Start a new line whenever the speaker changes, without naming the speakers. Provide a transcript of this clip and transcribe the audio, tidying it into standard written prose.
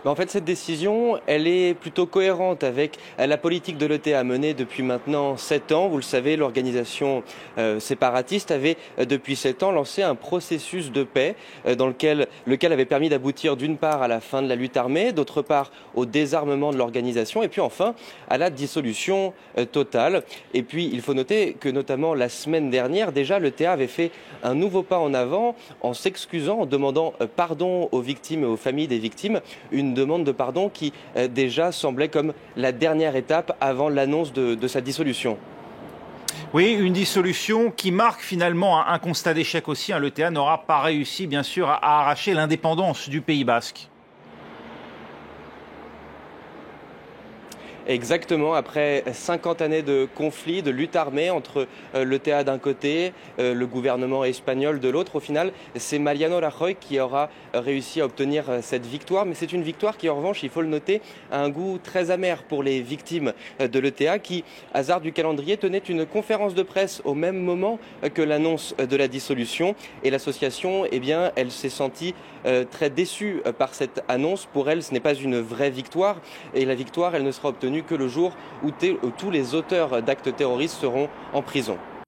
En fait, cette décision, elle est plutôt cohérente avec la politique de l'ETA menée depuis maintenant 7 ans. Vous le savez, l'organisation séparatiste avait depuis 7 ans lancé un processus de paix dans lequel avait permis d'aboutir d'une part à la fin de la lutte armée, d'autre part au désarmement de l'organisation et puis enfin à la dissolution totale. Et puis il faut noter que notamment la semaine dernière, déjà l'ETA avait fait un nouveau pas en avant en s'excusant, en demandant pardon aux victimes et aux familles des victimes, une demande de pardon qui déjà semblait comme la dernière étape avant l'annonce de sa dissolution.
Oui, une dissolution qui marque finalement un constat d'échec aussi. L'ETA n'aura pas réussi, bien sûr, à arracher l'indépendance du Pays basque.
Exactement, après 50 années de conflit, de lutte armée entre l'ETA d'un côté, le gouvernement espagnol de l'autre, au final, c'est Mariano Rajoy qui aura réussi à obtenir cette victoire. Mais c'est une victoire qui, en revanche, il faut le noter, a un goût très amer pour les victimes de l'ETA qui, hasard du calendrier, tenaient une conférence de presse au même moment que l'annonce de la dissolution. Et l'association, eh bien, elle s'est sentie très déçue par cette annonce. Pour elle, ce n'est pas une vraie victoire. Et la victoire, elle ne sera obtenue que le jour où tous les auteurs d'actes terroristes seront en prison.